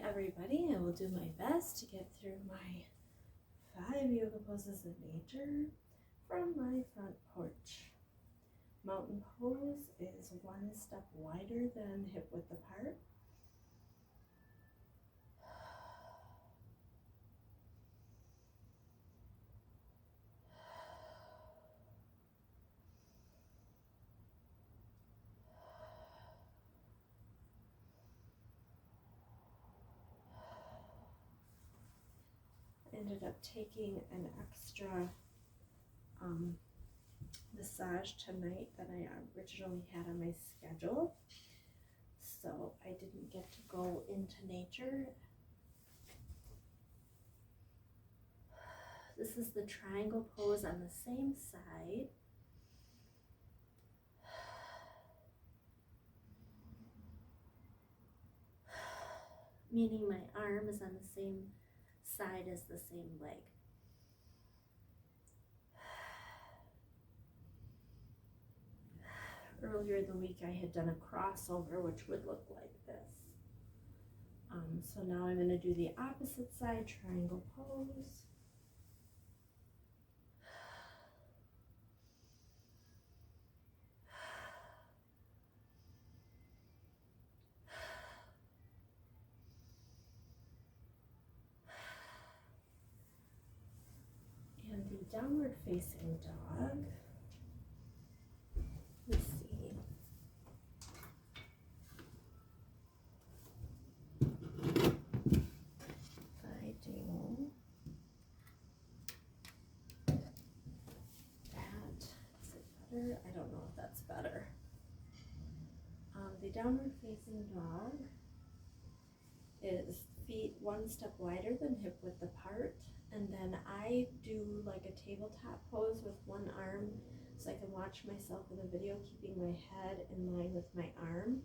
everybody. I will do my best to get through my 5 yoga poses of nature from my front porch. Mountain pose is 1 step wider than hip width apart. Ended up taking an extra massage tonight that I originally had on my schedule, so I didn't get to go into nature. This is the triangle pose on the same side. Meaning my arm is on the same side as the same leg. Earlier in the week I had done a crossover which would look like this. So now I'm going to do the opposite side, triangle pose. And the downward facing dog. Let's see. If I do that, is it better? I don't know if that's better. The downward facing dog is feet 1 step wider than hip width apart, and then I do like a tabletop pose with one arm so I can watch myself in the video, keeping my head in line with my arm.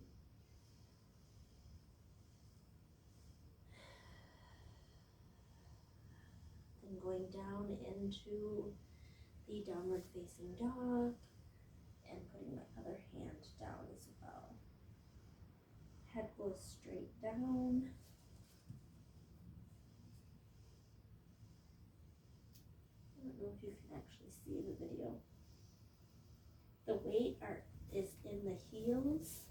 Then going down into the downward facing dog and putting my other hand down as well. Head goes straight down. I don't know if you can actually see the video. The weight is in the heels.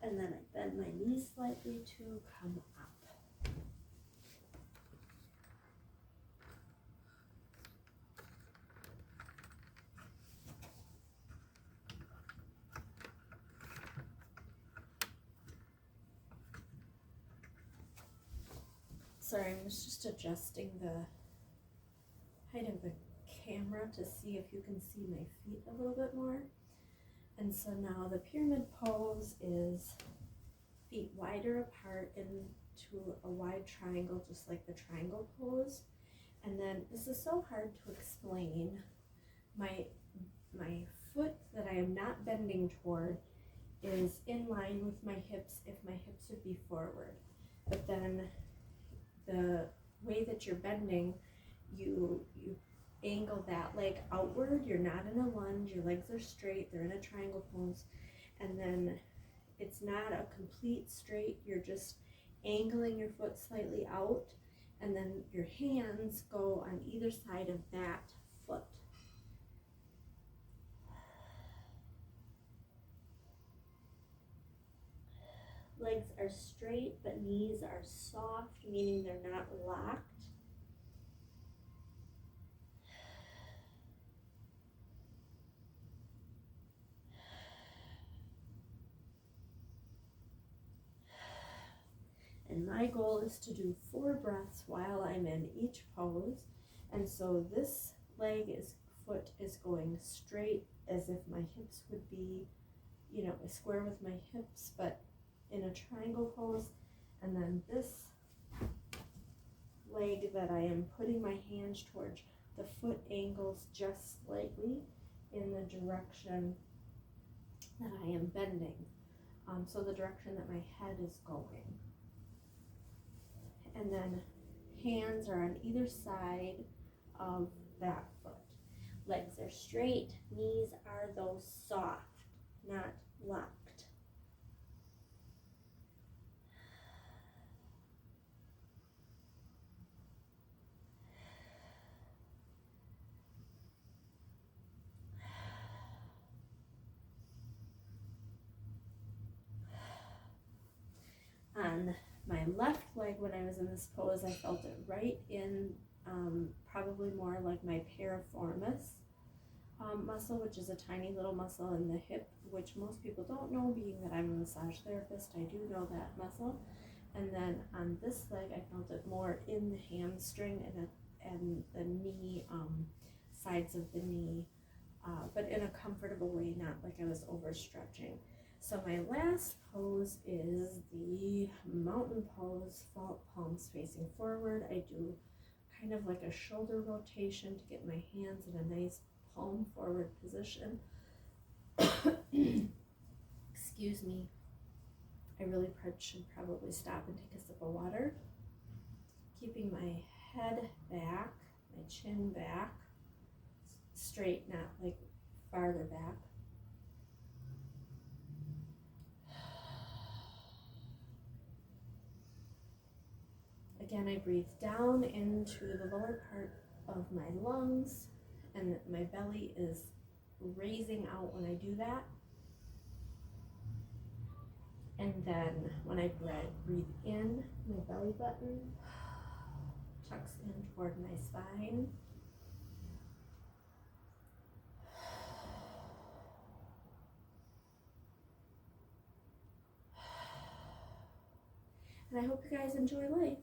And then I bend my knees slightly to come up. Sorry, I was just adjusting the height of the camera to see if you can see my feet a little bit more. And so now the pyramid pose is feet wider apart into a wide triangle, just like the triangle pose. And then this is so hard to explain. My foot that I am not bending toward is in line with my hips if my hips would be forward. But then the way that you're bending, you angle that leg outward. You're not in a lunge, your legs are straight, they're in a triangle pose, and then it's not a complete straight, you're just angling your foot slightly out, and then your hands go on either side of that foot. Legs are straight, but knees are soft, meaning they're not locked. And my goal is to do 4 breaths while I'm in each pose. And so this foot is going straight as if my hips would be, square with my hips, but in a triangle pose. And then this leg that I am putting my hands towards, the foot angles just slightly in the the direction that I am bending. So the direction that my head is going. And then hands are on either side of that foot. Legs are straight, knees are though soft, not locked. On my left leg, when I was in this pose, I felt it right in probably more like my piriformis muscle, which is a tiny little muscle in the hip, which most people don't know, being that I'm a massage therapist. I do know that muscle. And then on this leg, I felt it more in the hamstring and the knee, sides of the knee, but in a comfortable way, not like I was overstretching. So my last pose is the mountain pose, palms facing forward. I do kind of like a shoulder rotation to get my hands in a nice palm forward position. Excuse me. I really should probably stop and take a sip of water. Keeping my head back, my chin back, straight, not like farther back. Again, I breathe down into the lower part of my lungs, and my belly is raising out when I do that. And then when I breathe in, my belly button tucks in toward my spine. And I hope you guys enjoy life.